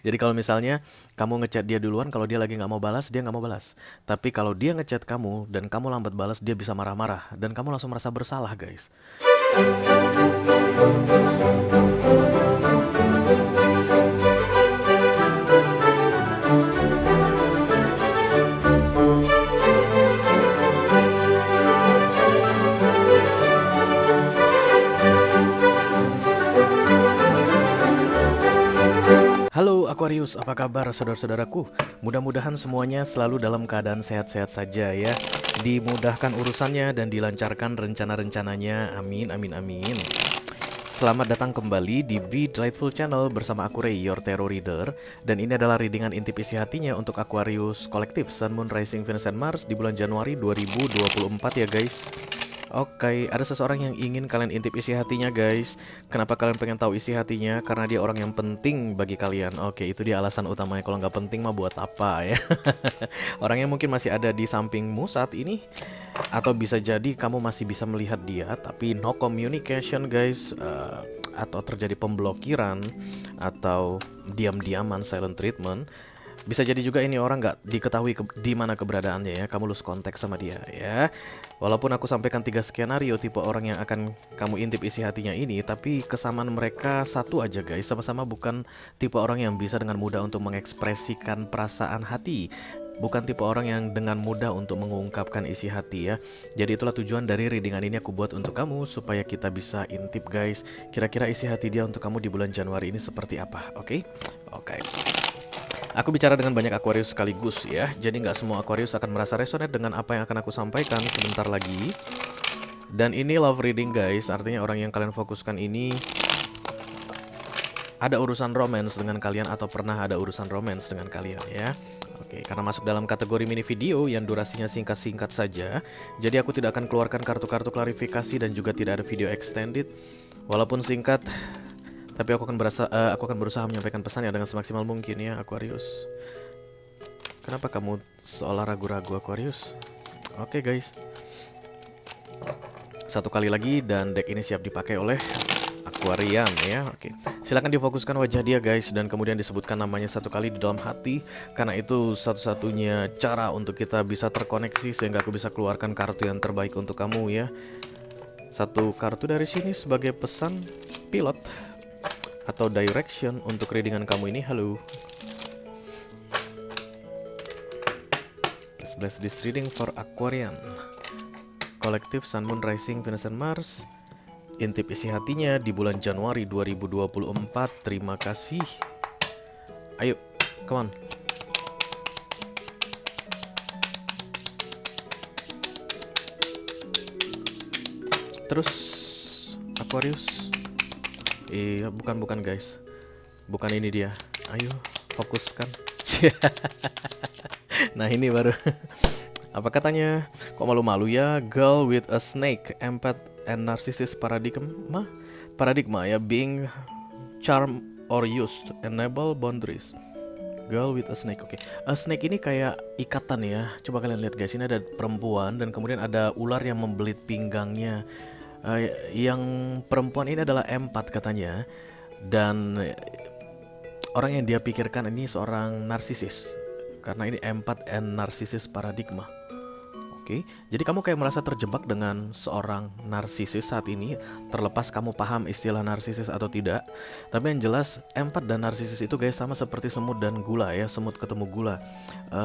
Jadi kalau misalnya kamu ngechat dia duluan, kalau dia lagi nggak mau balas, dia nggak mau balas. Tapi kalau dia ngechat kamu dan kamu lambat balas, dia bisa marah-marah dan kamu langsung merasa bersalah, guys. Halo Aquarius, apa kabar saudara-saudaraku? Mudah-mudahan semuanya selalu dalam keadaan sehat-sehat saja ya. Dimudahkan urusannya dan dilancarkan rencana-rencananya. Amin, amin, amin. Selamat datang kembali di Be Delightful Channel bersama aku Ray, your tarot reader. Dan ini adalah readingan intip isi hatinya untuk Aquarius kolektif Sun, Moon, Rising, Venus, and Mars di bulan Januari 2024 ya guys. Oke, ada seseorang yang ingin kalian intip isi hatinya guys. Kenapa kalian pengen tahu isi hatinya? Karena dia orang yang penting bagi kalian. Oke, itu dia alasan utamanya. Kalau nggak penting mah buat apa ya? Orangnya mungkin masih ada di sampingmu saat ini. Atau bisa jadi kamu masih bisa melihat dia, tapi no communication guys. Atau terjadi pemblokiran. Atau diam-diaman, silent treatment. Bisa jadi juga ini orang nggak diketahui di mana keberadaannya ya. Kamu lose kontak sama dia ya. Walaupun aku sampaikan 3 skenario tipe orang yang akan kamu intip isi hatinya ini, tapi kesamaan mereka satu aja guys. Sama-sama bukan tipe orang yang bisa dengan mudah untuk mengekspresikan perasaan hati. Bukan tipe orang yang dengan mudah untuk mengungkapkan isi hati ya. Jadi itulah tujuan dari readingan ini aku buat untuk kamu, supaya kita bisa intip guys. Kira-kira isi hati dia untuk kamu di bulan Januari ini seperti apa, oke? Oke. Aku bicara dengan banyak Aquarius sekaligus ya. Jadi nggak semua Aquarius akan merasa resonate dengan apa yang akan aku sampaikan sebentar lagi. Dan ini love reading guys. Artinya orang yang kalian fokuskan ini ada urusan romance dengan kalian atau pernah ada urusan romance dengan kalian ya. Oke, karena masuk dalam kategori mini video yang durasinya singkat-singkat saja, jadi aku tidak akan keluarkan kartu-kartu klarifikasi dan juga tidak ada video extended. Walaupun singkat, tapi aku akan berusaha menyampaikan pesannya dengan semaksimal mungkin ya Aquarius. Kenapa kamu seolah ragu-ragu Aquarius? Oke guys. Satu kali lagi dan deck ini siap dipakai oleh Aquarian ya. Oke. Silakan difokuskan wajah dia guys dan kemudian disebutkan namanya satu kali di dalam hati, karena itu satu-satunya cara untuk kita bisa terkoneksi sehingga aku bisa keluarkan kartu yang terbaik untuk kamu ya. Satu kartu dari sini sebagai pesan pilot atau direction untuk readingan kamu ini. Halo. Let's bless this reading for Aquarian kolektif Sun, Moon, Rising, Venus, and Mars. Intip isi hatinya di bulan Januari 2024. Terima kasih. Ayo, come on. Terus Aquarius. Iya, bukan guys. Bukan ini dia. Ayo, fokuskan. Nah, ini baru. Apa katanya? Kok malu-malu ya? Girl with a snake, empath and narcissist paradigma ya, being charm or used, enable boundaries. Girl with a snake. Oke. A snake ini kayak ikatan ya. Coba kalian lihat guys, ini ada perempuan dan kemudian ada ular yang membelit pinggangnya. Yang perempuan ini adalah empat katanya, dan orang yang dia pikirkan ini seorang narsisis karena ini empat and narcissist paradigma. Oke, jadi kamu kayak merasa terjebak dengan seorang narsisis saat ini, terlepas kamu paham istilah narsisis atau tidak. Tapi yang jelas empat dan narsisis itu guys sama seperti semut dan gula ya. Semut ketemu gula,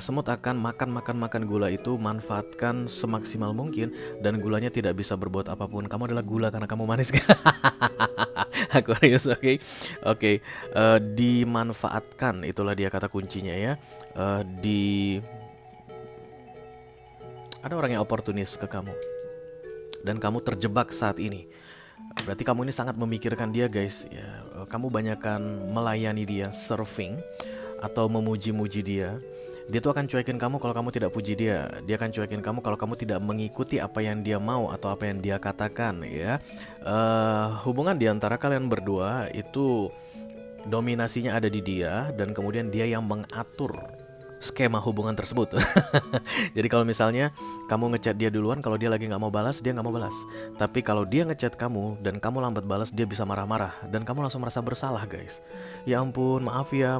semut akan makan gula itu, manfaatkan semaksimal mungkin, dan gulanya tidak bisa berbuat apapun. Kamu adalah gula karena kamu manis. Aquarius, oke. Dimanfaatkan, itulah dia kata kuncinya ya. Ada orang yang oportunis ke kamu dan kamu terjebak saat ini. Berarti kamu ini sangat memikirkan dia guys ya. Kamu banyakkan melayani dia, surfing atau memuji-muji dia. Dia tuh akan cuekin kamu kalau kamu tidak puji dia. Dia akan cuekin kamu kalau kamu tidak mengikuti apa yang dia mau atau apa yang dia katakan ya. Hubungan di antara kalian berdua itu dominasinya ada di dia, dan kemudian dia yang mengatur skema hubungan tersebut. Jadi kalau misalnya kamu ngechat dia duluan, kalau dia lagi nggak mau balas, dia nggak mau balas. Tapi kalau dia ngechat kamu dan kamu lambat balas, dia bisa marah-marah dan kamu langsung merasa bersalah, guys. Ya ampun, maaf ya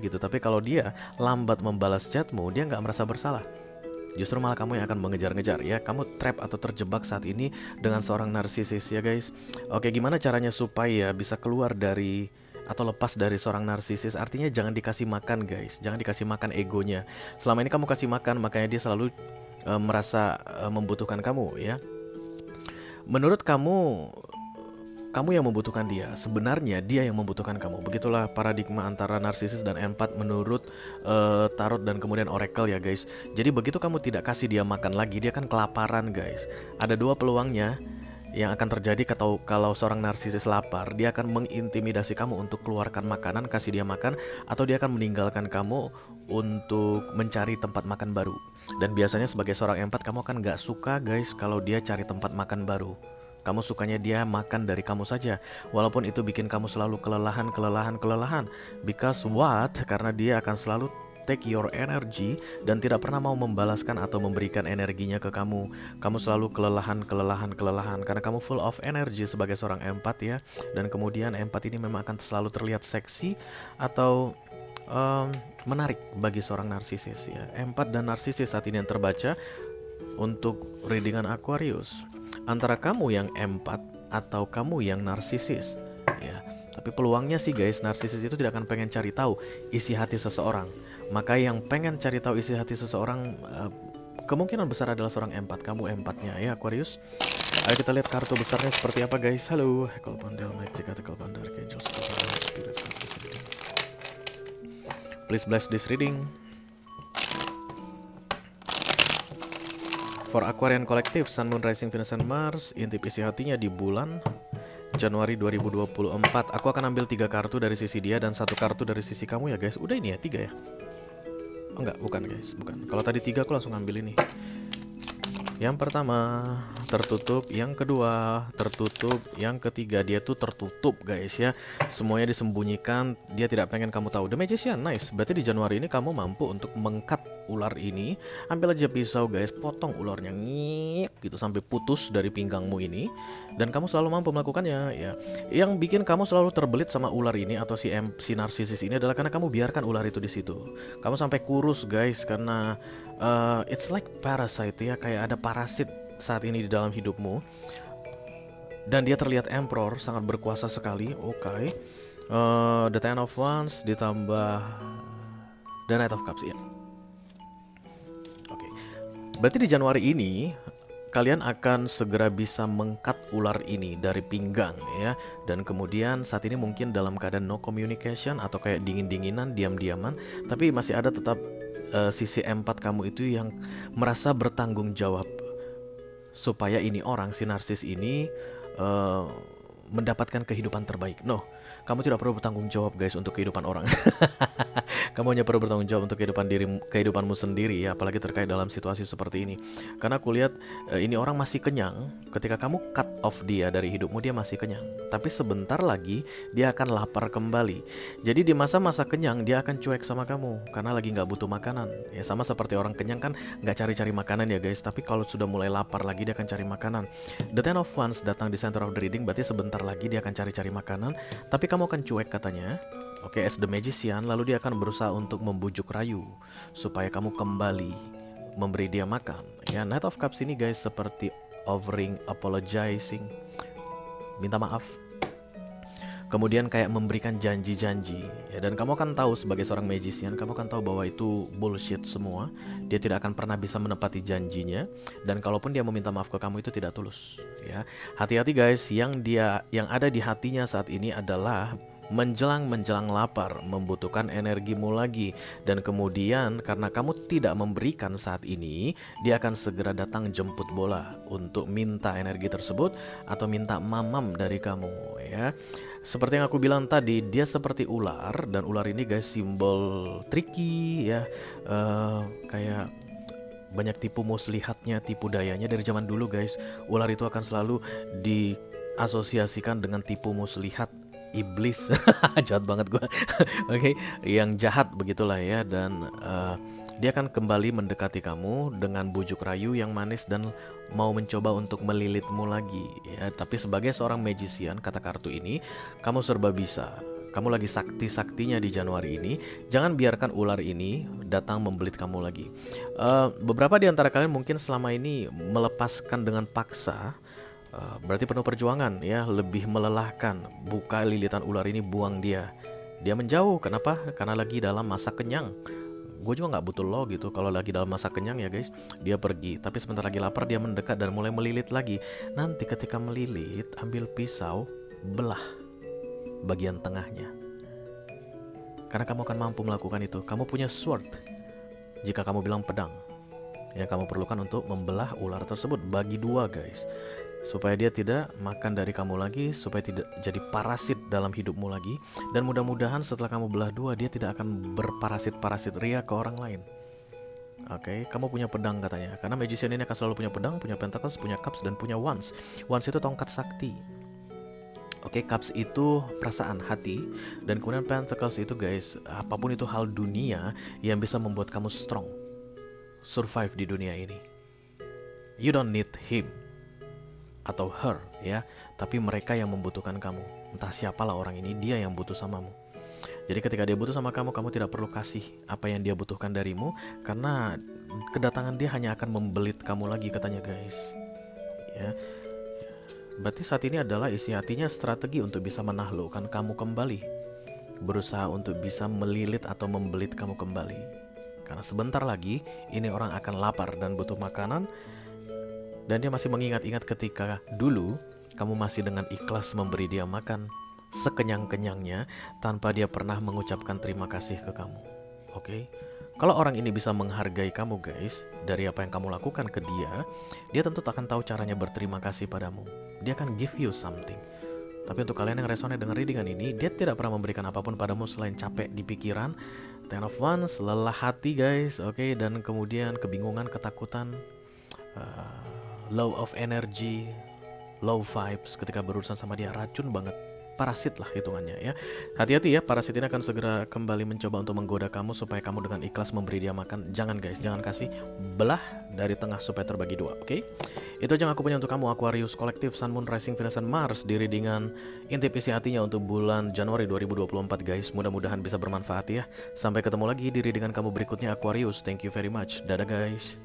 gitu. Tapi kalau dia lambat membalas chatmu, dia nggak merasa bersalah. Justru malah kamu yang akan mengejar-ngejar ya. Kamu trap atau terjebak saat ini dengan seorang narsisis ya, guys. Oke, gimana caranya supaya bisa keluar dari atau lepas dari seorang narsisis? Artinya jangan dikasih makan, guys. Jangan dikasih makan egonya. Selama ini kamu kasih makan, makanya dia selalu merasa membutuhkan kamu ya. Menurut kamu, kamu yang membutuhkan dia. Sebenarnya dia yang membutuhkan kamu. Begitulah paradigma antara narsisis dan empat menurut tarot dan kemudian oracle ya, guys. Jadi begitu kamu tidak kasih dia makan lagi, dia akan kelaparan, guys. Ada dua peluangnya yang akan terjadi kalau seorang narsisis lapar. Dia akan mengintimidasi kamu untuk keluarkan makanan, kasih dia makan, atau dia akan meninggalkan kamu untuk mencari tempat makan baru. Dan biasanya sebagai seorang empat, kamu akan gak suka, guys, kalau dia cari tempat makan baru. Kamu sukanya dia makan dari kamu saja, walaupun itu bikin kamu selalu kelelahan. Because what? Karena dia akan selalu take your energy dan tidak pernah mau membalaskan atau memberikan energinya ke kamu. Kamu selalu kelelahan karena kamu full of energy sebagai seorang empat ya. Dan kemudian empat ini memang akan selalu terlihat seksi atau menarik bagi seorang narsisis ya. Empat dan narsisis saat ini yang terbaca untuk readingan Aquarius. Antara kamu yang empat atau kamu yang narsisis ya. Tapi peluangnya sih, guys, narsisis itu tidak akan pengen cari tahu isi hati seseorang. Maka yang pengen cari tahu isi hati seseorang kemungkinan besar adalah seorang empat. Kamu empatnya ya, Aquarius. Ayo kita lihat kartu besarnya seperti apa, guys. Halo, Hekal Pandel, Magic, Article Pandar, Angel, Spirit, please bless this reading. For Aquarian Collective, Sun, Moon, Rising, Venus, and Mars, intip isi hatinya di bulan Januari 2024. Aku akan ambil 3 kartu dari sisi dia dan 1 kartu dari sisi kamu ya, guys. Udah ini ya, 3 ya? Oh enggak, bukan, guys, bukan. Kalau tadi 3 aku langsung ambil ini. Yang pertama tertutup, yang kedua tertutup, yang ketiga dia tuh tertutup, guys ya. Semuanya disembunyikan, dia tidak pengen kamu tahu. The Magician, nice. Berarti di Januari ini kamu mampu untuk mengkat ular ini. Ambil aja pisau, guys, potong ularnya ngik gitu sampai putus dari pinggangmu ini. Dan kamu selalu mampu melakukannya ya. Yang bikin kamu selalu terbelit sama ular ini atau si narsisis ini adalah karena kamu biarkan ular itu di situ. Kamu sampai kurus, guys, karena it's like parasite ya, kayak ada parasit saat ini di dalam hidupmu. Dan dia terlihat emperor, sangat berkuasa sekali. Oke. The Ten of Wands ditambah The Knight of Cups ya. Oke. Berarti di Januari ini kalian akan segera bisa mengkat ular ini dari pinggang ya. Dan kemudian saat ini mungkin dalam keadaan no communication atau kayak dingin-dinginan, diam-diaman, tapi masih ada tetap sisi empat kamu itu yang merasa bertanggung jawab supaya ini orang, si narsis ini mendapatkan kehidupan terbaik. No, kamu tidak perlu bertanggung jawab, guys, untuk kehidupan orang. Kamu hanya perlu bertanggung jawab untuk kehidupanmu sendiri ya, apalagi terkait dalam situasi seperti ini. Karena aku lihat ini orang masih kenyang. Ketika kamu cut off dia dari hidupmu, dia masih kenyang. Tapi sebentar lagi dia akan lapar kembali. Jadi di masa-masa kenyang dia akan cuek sama kamu karena lagi nggak butuh makanan. Ya sama seperti orang kenyang kan nggak cari-cari makanan ya, guys. Tapi kalau sudah mulai lapar lagi dia akan cari makanan. The Ten of Wands datang di center of the reading, berarti sebentar lagi dia akan cari-cari makanan. Tapi kamu akan cuek katanya. Oke, as the Magician, lalu dia akan berusaha untuk membujuk rayu supaya kamu kembali memberi dia makan. Ya, Knight of Cups ini, guys, seperti offering, apologizing, minta maaf. Kemudian kayak memberikan janji-janji ya, dan kamu akan tahu sebagai seorang magician, kamu akan tahu bahwa itu bullshit semua. Dia tidak akan pernah bisa menepati janjinya, dan kalaupun dia meminta maaf ke kamu itu tidak tulus ya. Hati-hati, guys, yang ada di hatinya saat ini adalah menjelang lapar, membutuhkan energimu lagi. Dan kemudian karena kamu tidak memberikan saat ini, dia akan segera datang jemput bola untuk minta energi tersebut atau minta mamam dari kamu ya. Seperti yang aku bilang tadi, dia seperti ular, dan ular ini, guys, simbol tricky ya, kayak banyak tipu muslihatnya, tipu dayanya dari zaman dulu, guys. Ular itu akan selalu diasosiasikan dengan tipu muslihat, iblis. Jahat banget gue. Oke, yang jahat begitulah ya. Dan Dia akan kembali mendekati kamu dengan bujuk rayu yang manis dan mau mencoba untuk melilitmu lagi ya. Tapi sebagai seorang magician, kata kartu ini, kamu serba bisa. Kamu lagi sakti-saktinya di Januari ini. Jangan biarkan ular ini datang membelit kamu lagi. Beberapa di antara kalian mungkin selama ini melepaskan dengan paksa. Berarti penuh perjuangan ya, lebih melelahkan. Buka lilitan ular ini, buang dia. Dia menjauh, kenapa? Karena lagi dalam masa kenyang. Gue juga nggak butuh lo gitu kalau lagi dalam masa kenyang ya guys. Dia pergi, tapi sebentar lagi lapar dia mendekat dan mulai melilit lagi. Nanti ketika melilit, ambil pisau, belah bagian tengahnya. Karena kamu akan mampu melakukan itu. Kamu punya sword jika kamu bilang pedang. Yang kamu perlukan untuk membelah ular tersebut bagi dua guys, supaya dia tidak makan dari kamu lagi, supaya tidak jadi parasit dalam hidupmu lagi. Dan mudah-mudahan setelah kamu belah dua, dia tidak akan berparasit-parasit ria ke orang lain. Oke, kamu punya pedang katanya. Karena magician ini akan selalu punya pedang, punya pentacles, punya cups, dan punya wands. Wands itu tongkat sakti. Oke, cups itu perasaan hati. Dan kemudian pentacles itu guys, apapun itu hal dunia yang bisa membuat kamu strong, survive di dunia ini. You don't need him atau her ya, tapi mereka yang membutuhkan kamu. Entah siapalah orang ini, dia yang butuh samamu. Jadi ketika dia butuh sama kamu, kamu tidak perlu kasih apa yang dia butuhkan darimu, karena kedatangan dia hanya akan membelit kamu lagi katanya guys ya. Berarti saat ini adalah isi hatinya strategi untuk bisa menaklukkan kamu kembali, berusaha untuk bisa melilit atau membelit kamu kembali. Karena sebentar lagi ini orang akan lapar dan butuh makanan. Dan dia masih mengingat-ingat ketika dulu kamu masih dengan ikhlas memberi dia makan sekenyang-kenyangnya tanpa dia pernah mengucapkan terima kasih ke kamu. Oke? Kalau orang ini bisa menghargai kamu guys, dari apa yang kamu lakukan ke dia, dia tentu akan tahu caranya berterima kasih padamu. Dia akan give you something. Tapi untuk kalian yang resonate dengan readingan ini, dia tidak pernah memberikan apapun padamu selain capek di pikiran, Ten of Wands, lelah hati guys, oke, dan kemudian kebingungan, ketakutan, low of energy, low vibes ketika berurusan sama dia, racun banget. Parasit lah hitungannya ya. Hati-hati ya, parasit ini akan segera kembali mencoba untuk menggoda kamu supaya kamu dengan ikhlas memberi dia makan. Jangan guys, jangan kasih, belah dari tengah supaya terbagi dua, oke? Itu aja yang aku punya untuk kamu Aquarius Kolektif Sun, Moon, Rising, Venus, dan Mars di readingan intip isi hatinya untuk bulan Januari 2024 guys. Mudah-mudahan bisa bermanfaat ya. Sampai ketemu lagi di readingan kamu berikutnya Aquarius. Thank you very much. Dadah guys.